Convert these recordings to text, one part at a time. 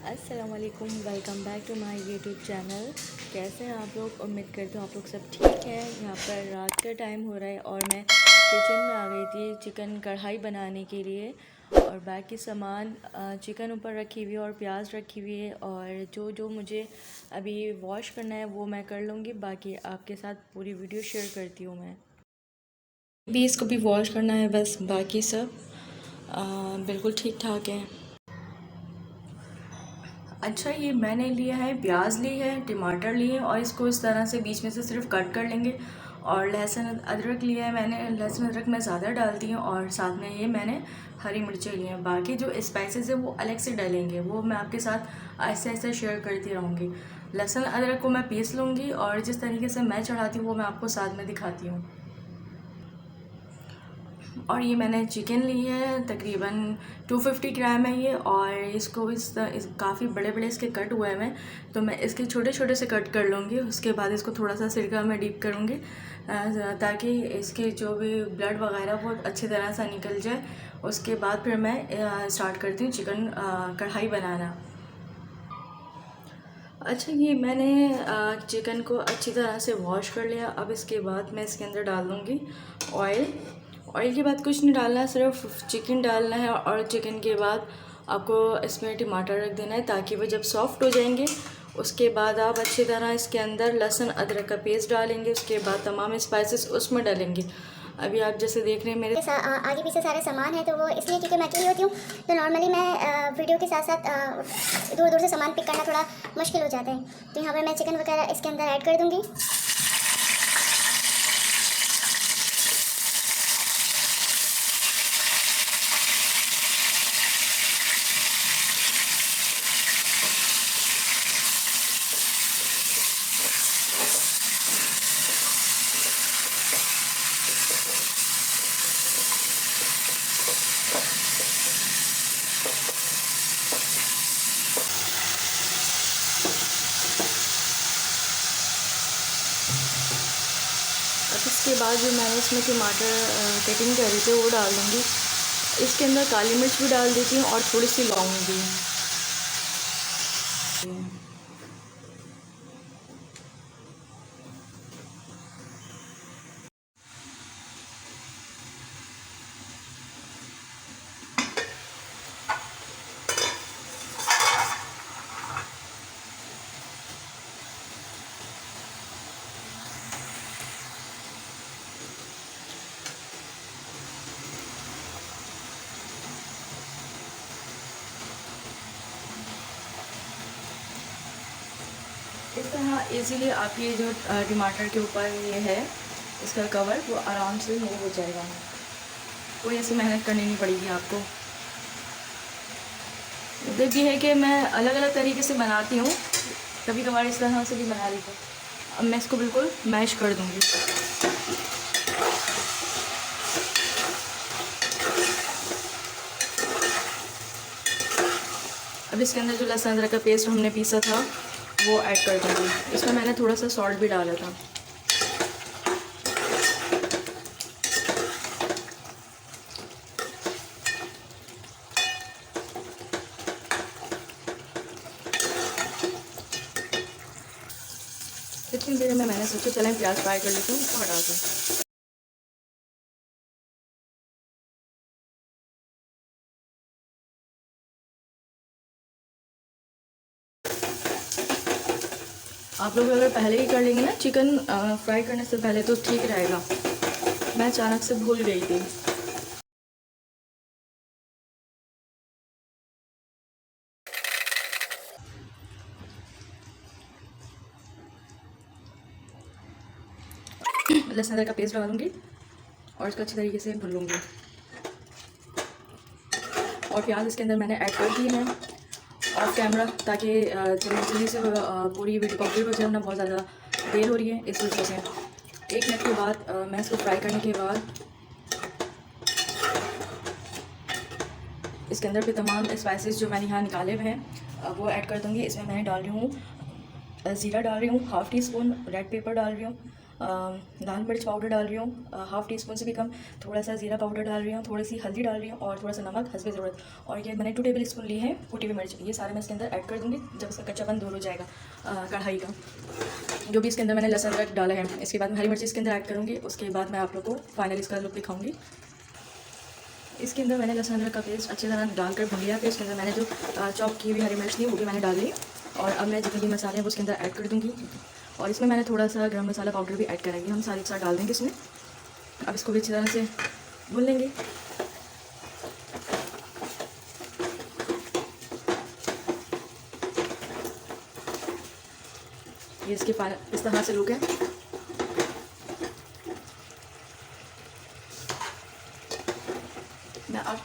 अस्सलामुअलैकुम, welcome back to my YouTube channel. कैसे हैं आप लोग? उम्मीद करते हो आप लोग सब ठीक हैं। यहाँ पर रात का टाइम हो रहा है और मैं किचन में आ गई थी चिकन कढ़ाई बनाने के लिए। और बाकी सामान चिकन ऊपर रखी हुई है और प्याज रखी हुई है, और जो जो मुझे अभी वॉश करना है वो मैं कर लूँगी। बाकी आपके साथ पूरी वीडियो शेयर करती हूँ। मैं भी इसको भी वॉश करना है, बस बाकी सब बिल्कुल ठीक ठाक है। अच्छा, ये मैंने लिया है, प्याज ली है, टमाटर लिए और इसको इस तरह से बीच में से सिर्फ कट कर लेंगे। और लहसुन अदरक लिया है मैंने, लहसुन अदरक मैं ज़्यादा डालती हूँ। और साथ में ये मैंने हरी मिर्चें ली हैं। बाकी जो स्पाइसेस है वो अलग से डालेंगे, वो मैं आपके साथ आहिस्ते आहिस्ते शेयर करती रहूँगी। लहसुन अदरक को मैं पीस लूँगी और जिस तरीके से मैं चढ़ाती हूँ वो मैं आपको साथ में दिखाती हूँ। और ये मैंने चिकन ली है, तकरीबन 250 ग्राम है ये। और इसको इस काफ़ी बड़े बड़े इसके कट हुए हैं मैं, तो मैं इसके छोटे छोटे से कट कर लूँगी। उसके बाद इसको थोड़ा सा सिरका में डीप करूँगी ताकि इसके जो भी ब्लड वगैरह वो अच्छी तरह से निकल जाए। उसके बाद फिर मैं स्टार्ट करती हूँ चिकन कढ़ाई बनाना। अच्छा, ये मैंने चिकन को अच्छी तरह से वॉश कर लिया। अब इसके बाद मैं इसके अंदर डाल दूँगी ऑयल। ऑयल के बाद कुछ नहीं डालना, सिर्फ चिकन डालना है। और चिकन के बाद आपको इसमें टमाटर रख देना है ताकि वो जब सॉफ्ट हो जाएंगे उसके बाद आप अच्छी तरह इसके अंदर लहसुन अदरक का पेस्ट डालेंगे। उसके बाद तमाम स्पाइसेस उसमें डालेंगे। अभी आप जैसे देख रहे हैं मेरे आगे पीछे सारे सामान है, तो वो इसलिए क्योंकि मैं अकेली होती हूँ, तो नॉर्मली मैं वीडियो के साथ साथ दूर दूर से सामान पिक करना थोड़ा मुश्किल हो जाता है। तो यहाँ पर मैं चिकन वगैरह इसके अंदर ऐड कर दूँगी। अब इसके बाद जो मैंने इसमें टमाटर कटिंग करी थे वो डाल दूँगी। इसके अंदर काली मिर्च भी डाल देती हूँ और थोड़ी सी लौंग भी। इस तरह इजीली आप ये जो टमाटर के ऊपर ये है इसका कवर, वो आराम से मूव हो जाएगा। कोई ऐसी मेहनत करनी नहीं पड़ेगी आपको। दिक्कत ये है कि मैं अलग अलग तरीके से बनाती हूँ, कभी कभार इस तरह से भी बना लेती हूँ। अब मैं इसको बिल्कुल मैश कर दूँगी। अब इसके अंदर जो लहसुन अदरक का पेस्ट हमने पीसा था वो ऐड कर दूँगी। इसमें मैंने थोड़ा सा सॉल्ट भी डाला था। इतनी देर में मैंने सोचा चलें प्याज फ्राई कर लेती हूँ, उसको हटा दूँ। आप लोग अगर पहले ही कर लेंगे ना चिकन फ्राई करने से पहले तो ठीक रहेगा। मैं अचानक से भूल गई थी। लहसुन अदरक का पेस्ट डालूंगी और इसको अच्छी तरीके से भून लूँगी। और प्याज इसके अंदर मैंने ऐड कर दिए हैं ऑफ कैमरा, ताकि जल्दी से पूरी वीडियो कंप्लीट हो जाए ना। बहुत ज़्यादा देर हो रही है इस वजह से। 1 मिनट के बाद मैं इसको फ्राई करने के बाद इसके अंदर भी तमाम स्पाइसेस जो मैंने यहाँ निकाले हुए हैं वो ऐड कर दूँगी। इसमें मैंने डाल रही हूँ ज़ीरा डाल रही हूँ, half tea spoon red pepper डाल रही हूँ, लाल मिर्च पाउडर डाल रही हूँ, हाफ़ टी स्पून से भी कम, थोड़ा सा ज़ीरा पाउडर डाल रही हूँ, थोड़ी सी हल्दी डाल रही हूँ और थोड़ा सा नमक हस्बे ज़रूरत। और ये मैंने 2 टेबल स्पून ली है कुटी हुई मिर्च, ये सारे मैं इसके अंदर ऐड कर दूँगी जब इसका कच्चापन दूर हो जाएगा कढ़ाई का। जो भी इसके अंदर मैंने लहसुन अदरक डाला है, इसके बाद मैं हरी मिर्च इसके अंदर ऐड करूँगी। उसके बाद मैं आप लोग को फाइनली इसका लुक दिखाऊँगी। इसके अंदर मैंने लहसुन अदरक का पेस्ट अच्छी तरह डालकर भून लिया। फिर इसके अंदर मैंने जो चॉप की हुई हरी मिर्च थी वो भी मैंने डाल ली। और अब मैं जितने भी मसाले हैं वो इसके अंदर ऐड कर दूँगी। और इसमें मैंने थोड़ा सा गरम मसाला पाउडर भी ऐड करेंगे, हम सारे एक साथ डाल देंगे इसमें। अब इसको भी अच्छी तरह से भून लेंगे। ये इसके इस तरह से लुक है। मैं अब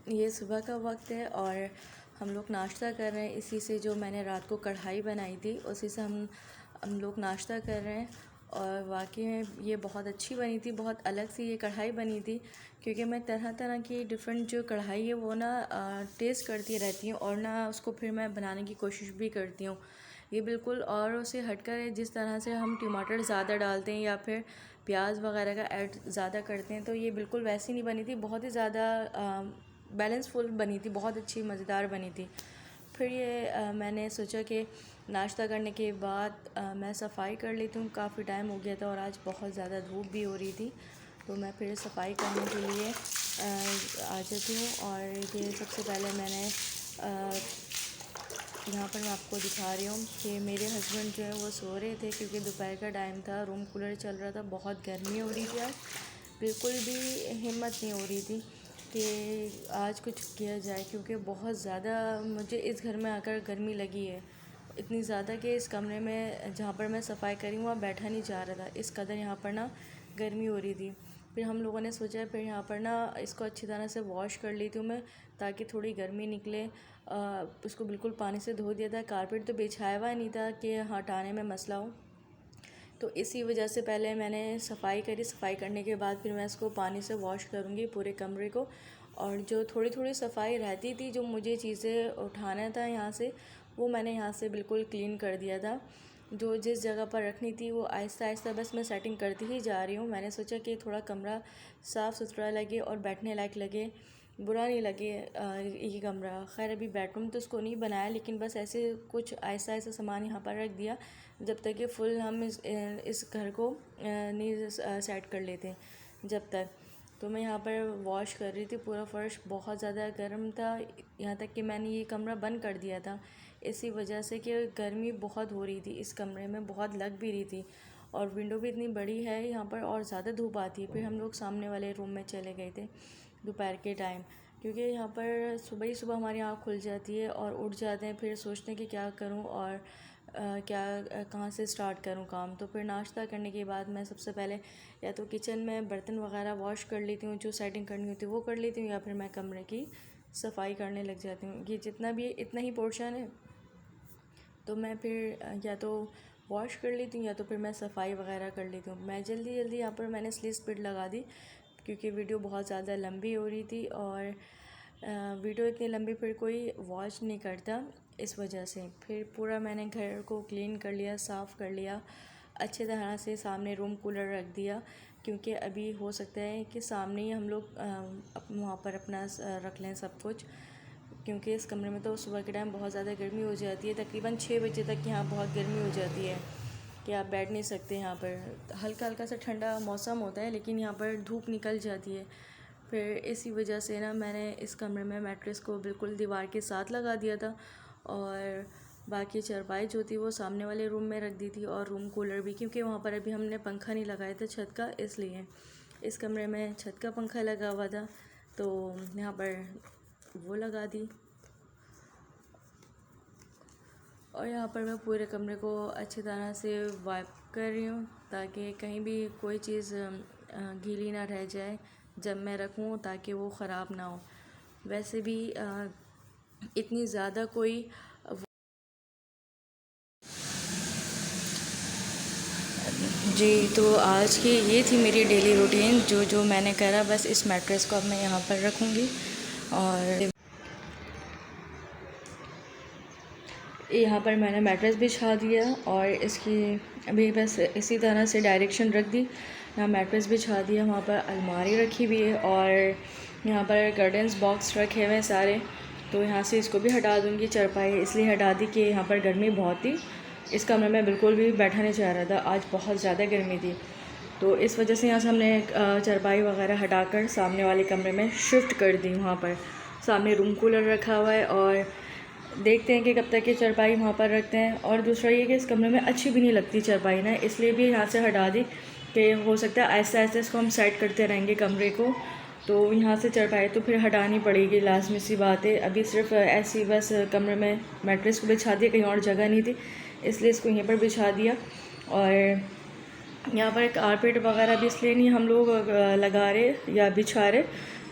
ये सुबह का वक्त है और हम लोग नाश्ता कर रहे हैं। इसी से जो मैंने रात को कढ़ाई बनाई थी उसी से हम लोग नाश्ता कर रहे हैं। और वाकई में ये बहुत अच्छी बनी थी, बहुत अलग सी ये कढ़ाई बनी थी। क्योंकि मैं तरह तरह की डिफ़रेंट जो कढ़ाई है वो ना टेस्ट करती रहती हूँ और ना उसको फिर मैं बनाने की कोशिश भी करती हूँ। ये बिल्कुल औरों से हटकर है। जिस तरह से हम टमाटर ज़्यादा डालते हैं या फिर प्याज वगैरह का ऐड ज़्यादा करते हैं, तो ये बिल्कुल वैसी नहीं बनी थी। बहुत ही ज़्यादा बैलेंसफुल बनी थी, बहुत अच्छी मज़ेदार बनी थी। फिर ये मैंने सोचा कि नाश्ता करने के बाद मैं सफाई कर लेती हूँ। काफ़ी टाइम हो गया था और आज बहुत ज़्यादा धूप भी हो रही थी, तो मैं फिर सफाई करने के लिए आ जाती हूँ। और ये सबसे पहले मैंने यहाँ पर मैं आपको दिखा रही हूँ कि मेरे हस्बैंड जो है वो सो रहे थे, क्योंकि दोपहर का टाइम था, रूम कूलर चल रहा था, बहुत गर्मी हो रही थी। आज बिल्कुल भी हिम्मत नहीं हो रही थी कि आज कुछ किया जाए, क्योंकि बहुत ज़्यादा मुझे इस घर में आकर गर्मी लगी है। इतनी ज़्यादा कि इस कमरे में जहाँ पर मैं सफाई करी हूँ वहाँ बैठा नहीं जा रहा था, इस कदर यहाँ पर ना गर्मी हो रही थी। फिर हम लोगों ने सोचा फिर यहाँ पर ना इसको अच्छी तरह से वॉश कर लेती हूँ मैं, ताकि थोड़ी गर्मी निकले। उसको बिल्कुल पानी से धो दिया था। कारपेट तो बिछाया हुआ नहीं था कि हटाने में मसला हो, तो इसी वजह से पहले मैंने सफाई करी। सफाई करने के बाद फिर मैं इसको पानी से वॉश करूँगी पूरे कमरे को। और जो थोड़ी थोड़ी सफाई रहती थी, जो मुझे चीज़ें उठाना था यहाँ से, वो मैंने यहाँ से बिल्कुल क्लीन कर दिया था। जो जिस जगह पर रखनी थी वो आहिस्ता आहिस्ता बस मैं सेटिंग करती ही जा रही हूँ। मैंने सोचा कि थोड़ा कमरा साफ़ सुथरा लगे और बैठने लायक लगे, बुरा नहीं लगे ये कमरा। खैर अभी बेडरूम तो उसको नहीं बनाया, लेकिन बस ऐसे कुछ आहिस्ता आहिस्ता सामान यहाँ पर रख दिया जब तक कि फुल हम इस घर को नहीं सेट कर लेते जब तक। तो मैं यहाँ पर वॉश कर रही थी। पूरा फ़र्श बहुत ज़्यादा गर्म था, यहाँ तक कि मैंने ये कमरा बंद कर दिया था इसी वजह से कि गर्मी बहुत हो रही थी इस कमरे में, बहुत लग भी रही थी। और विंडो भी इतनी बड़ी है यहाँ पर और ज़्यादा धूप आती है। फिर हम लोग सामने वाले रूम में चले गए थे दोपहर के टाइम, क्योंकि यहाँ पर सुबह ही सुबह हमारी आँख खुल जाती है और उठ जाते हैं। फिर सोचते हैं कि क्या करूँ और कहाँ से स्टार्ट करूँ काम। तो फिर नाश्ता करने के बाद मैं सबसे पहले या तो किचन में बर्तन वगैरह वॉश कर लेती हूँ, जो सेटिंग करनी होती है वो कर लेती हूँ, या फिर मैं कमरे की सफाई करने लग जाती हूँ। ये जितना भी इतना ही पोर्शन है, तो मैं फिर या तो वॉश कर लेती हूँ या तो फिर मैं सफाई वगैरह कर लेती हूँ। मैं जल्दी जल्दी यहाँ पर मैंने स्लिट स्पीड लगा दी, क्योंकि वीडियो बहुत ज़्यादा लंबी हो रही थी। और वीडियो इतनी लंबी फिर कोई वॉच नहीं करता, इस वजह से। फिर पूरा मैंने घर को क्लीन कर लिया, साफ़ कर लिया अच्छे तरह से। सामने रूम कूलर रख दिया, क्योंकि अभी हो सकता है कि सामने ही हम लोग वहाँ पर अपना रख लें सब कुछ, क्योंकि इस कमरे में तो सुबह के टाइम बहुत ज़्यादा गर्मी हो जाती है। तकरीबन 6 बजे तक यहाँ बहुत गर्मी हो जाती है कि आप बैठ नहीं सकते। यहाँ पर हल्का हल्का सा ठंडा मौसम होता है, लेकिन यहाँ पर धूप निकल जाती है। फिर इसी वजह से ना मैंने इस कमरे में मैट्रेस को बिल्कुल दीवार के साथ लगा दिया था, और बाकी चारपाई जो थी वो सामने वाले रूम में रख दी थी, और रूम कूलर भी, क्योंकि वहाँ पर अभी हमने पंखा नहीं लगाया था छत का, इसलिए इस कमरे में छत का पंखा लगा हुआ था तो यहाँ पर वो लगा दी। और यहाँ पर मैं पूरे कमरे को अच्छी तरह से वाइप कर रही हूँ, ताकि कहीं भी कोई चीज़ गीली ना रह जाए जब मैं रखूँ, ताकि वो ख़राब ना हो। वैसे भी इतनी ज़्यादा कोई जी, तो आज की ये थी मेरी डेली रूटीन जो मैंने करा। बस इस मैट्रेस को अब मैं यहाँ पर रखूँगी, और यहाँ पर मैंने मैट्रेस बिछा दिया, और इसकी अभी बस इसी तरह से डायरेक्शन रख दी। यहाँ मैट्रेस बिछा दिया, वहाँ पर अलमारी रखी हुई है, और यहाँ पर कर्टन्स बॉक्स रखे हुए हैं सारे। तो यहाँ से इसको भी हटा दूँगी। चारपाई इसलिए हटा दी कि यहाँ पर गर्मी बहुत थी, इस कमरे में बिल्कुल भी बैठा नहीं चाह रहा था, आज बहुत ज़्यादा गर्मी थी। तो इस वजह से यहाँ से हमने चारपाई वगैरह हटाकर सामने वाले कमरे में शिफ्ट कर दी। वहाँ पर सामने रूम कूलर रखा हुआ है, और देखते हैं कि कब तक ये चारपाई वहाँ पर रखते हैं। और दूसरा ये कि इस कमरे में अच्छी भी नहीं लगती चारपाई ना, इसलिए भी यहाँ से हटा दी कि हो सकता है ऐसे ऐसे इसको हम सेट करते रहेंगे कमरे को, तो यहाँ से चारपाई तो फिर हटानी पड़ेगी, लाजमी सी बात है। अभी सिर्फ ऐसी बस कमरे में मैट्रेस को बिछा दिया, कहीं और जगह नहीं थी, इसलिए इसको यहीं पर बिछा दिया। और यहाँ पर कारपेट वगैरह भी इसलिए नहीं हम लोग लगा रहे या बिछा रहे,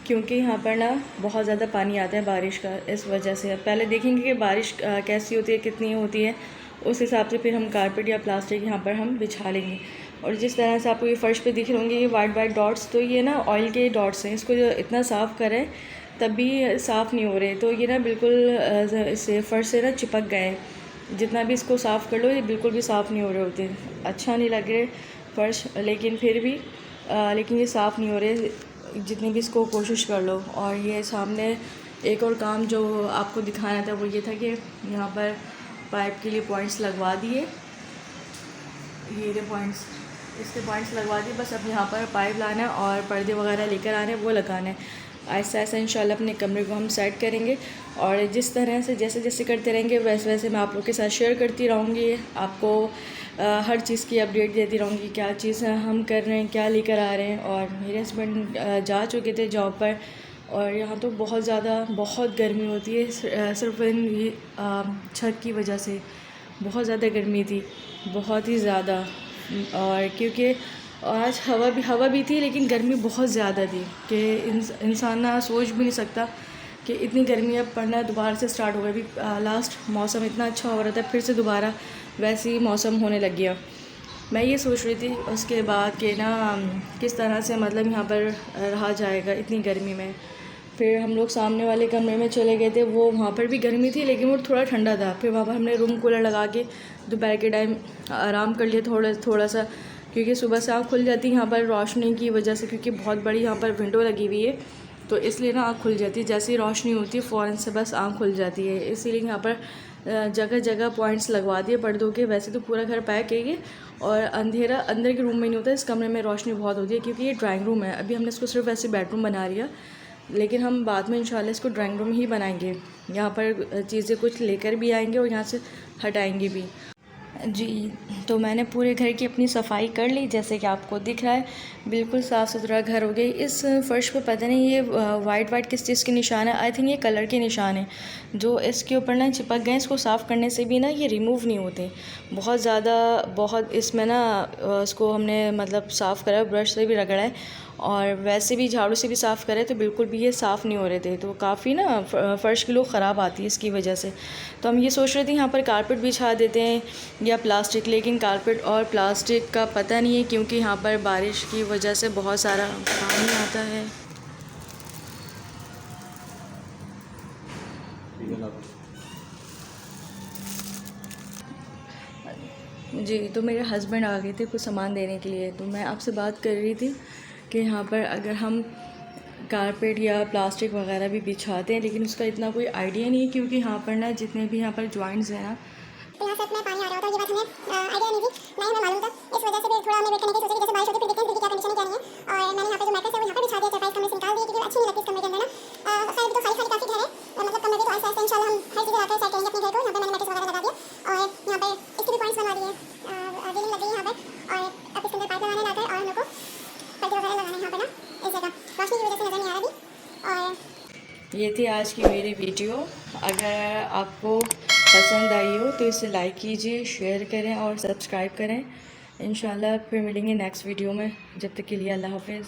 क्योंकि यहाँ पर ना बहुत ज़्यादा पानी आता है बारिश का, इस वजह से। पहले देखेंगे कि बारिश कैसी होती है, कितनी होती है, उस हिसाब से फिर हम कारपेट या प्लास्टिक यहाँ पर हम बिछा लेंगे। और जिस तरह से आपको ये फ़र्श पे दिख रहे होंगे ये वाइट वाइट डॉट्स, तो ये ना ऑयल के डॉट्स हैं। इसको जो इतना साफ़ करें तब भी साफ़ नहीं हो रहे, तो ये ना बिल्कुल इससे फ़र्श से ना चिपक गए। जितना भी इसको साफ़ कर लो ये बिल्कुल भी साफ़ नहीं हो रहे होते, अच्छा नहीं लग रहे फ़र्श, लेकिन फिर भी लेकिन ये साफ़ नहीं हो रहे जितनी भी इसको कोशिश कर लो। और ये सामने एक और काम जो आपको दिखाना था वो ये था कि यहाँ पर पाइप के लिए पॉइंट्स लगवा दिए, ये पॉइंट्स, इसके पॉइंट्स लगवा दिए। बस अब यहाँ पर पाइप लाना है और पर्दे वगैरह लेकर आने, वो लगाना है। ऐसा ऐसा इंशाल्लाह अपने कमरे को हम सेट करेंगे, और जिस तरह से जैसे जैसे करते रहेंगे वैसे वैसे मैं आप लोग के साथ शेयर करती रहूँगी। आपको हर चीज़ की अपडेट देती रहूँगी, क्या चीज़ हम कर रहे हैं, क्या लेकर आ रहे हैं। और मेरे हस्बैंड जा चुके थे जॉब पर, और यहाँ तो बहुत ज़्यादा बहुत गर्मी होती है, सिर्फ इन छत की वजह से बहुत ज़्यादा गर्मी थी, बहुत ही ज़्यादा। और क्योंकि आज हवा भी थी, लेकिन गर्मी बहुत ज़्यादा थी कि इंसान ना सोच भी नहीं सकता कि इतनी गर्मी अब पड़ना दोबारा से स्टार्ट हो गई। अभी लास्ट मौसम इतना अच्छा हो रहा था, फिर से दोबारा वैसे ही मौसम होने लग गया। मैं ये सोच रही थी उसके बाद कि ना किस तरह से मतलब यहाँ पर रहा जाएगा इतनी गर्मी में। फिर हम लोग सामने वाले कमरे में चले गए थे, वो वहाँ पर भी गर्मी थी लेकिन वो थोड़ा ठंडा था। फिर वहाँ पर हमने रूम कूलर लगा के दोपहर के टाइम आराम कर लिया थोड़ा सा, क्योंकि सुबह से आँख खुल जाती है यहाँ पर रोशनी की वजह से, क्योंकि बहुत बड़ी यहाँ पर विंडो लगी हुई है, तो इसलिए ना आँख खुल जाती है। जैसे ही रोशनी होती है फ़ौरन से बस आँख खुल जाती है। इसीलिए यहाँ पर जगह जगह पॉइंट्स लगवा दिए पर्दों के। वैसे तो पूरा घर पैक है ये, और अंधेरा अंदर के रूम में नहीं होता, इस कमरे में रोशनी बहुत होती है, क्योंकि ये ड्राइंग रूम है। अभी हमने इसको सिर्फ ऐसे बेडरूम बना लिया, लेकिन हम बाद में इंशाल्लाह इसको ड्राइंग रूम ही बनाएंगे। यहाँ पर चीज़ें कुछ लेकर भी आएंगे और यहाँ से हटाएंगे भी। जी, तो मैंने पूरे घर की अपनी सफाई कर ली, जैसे कि आपको दिख रहा है बिल्कुल साफ़ सुथरा घर हो गई। इस फ़र्श पे पता नहीं ये वाइट किस चीज़ के निशान है, आई थिंक ये कलर के निशान है जो इसके ऊपर ना चिपक गए। इसको साफ़ करने से भी ना ये रिमूव नहीं होते, बहुत ज़्यादा बहुत इसमें ना इसको हमने मतलब साफ़ करा, ब्रश से भी रगड़ा है, और वैसे भी झाड़ू से भी साफ़ करे तो बिल्कुल भी ये साफ़ नहीं हो रहे थे। तो काफ़ी ना फ़र्श की लोग ख़राब आती है इसकी वजह से। तो हम ये सोच रहे थे यहाँ पर कारपेट बिछा देते हैं या प्लास्टिक, लेकिन कारपेट और प्लास्टिक का पता नहीं है, क्योंकि यहाँ पर बारिश की वजह से बहुत सारा पानी आता है। ठीक है ना। जी, तो मेरे हस्बैंड आ गए थे कुछ सामान देने के लिए, तो मैं आपसे बात कर रही थी कि यहाँ पर अगर हम कारपेट या प्लास्टिक वगैरह भी बिछाते हैं, लेकिन उसका इतना कोई आइडिया नहीं है, क्योंकि यहाँ पर ना जितने भी यहाँ पर जॉइंट्स हैं ना, तो यहाँ से में पानी आ रहा होता है, ये बात हमें आइडिया नहीं थी, ना ही हमें मालूम था। इस वजह से भी थोड़ा हमें वेट करने की सोचा कि जैसे बारिश होती है फिर देखते हैं क्या कंडीशन क्या नहीं है। और मैंने यहाँ पे जो मैट्रेस है वो यहाँ पे बिछा दिया, चारपाई कमरे से निकाल दिए क्योंकि अच्छी नहीं लगती इस कमरे के अंदर ना। खैर अभी तो खाली खाली काफ़ी घर है, मतलब कमरे भी तो आहिस्ता आहिस्ता इंशाल्लाह हम हर चीज़ लाकर सेट करेंगे अपने घर को। यहाँ पे मैंने मैट्रेस वगैरह लगा दिया और यहाँ पे इसके भी पॉइंट्स बनवा दिए, रेलिंग लग गई यहाँ पे। और अब इसके अंदर पाइप लगाने लाकर और मेरे को पर्दे वगैरह लगाने यहाँ पे ना इस जगह रोशनी की वजह से नज़र नहीं आ रहा अभी। और ये थी आज की मेरी वीडियो। अगर आपको पसंद आई हो तो इसे लाइक कीजिए, शेयर करें और सब्सक्राइब करें। इंशाल्लाह फिर मिलेंगे नेक्स्ट वीडियो में। जब तक के लिए अल्लाह हाफ़िज़।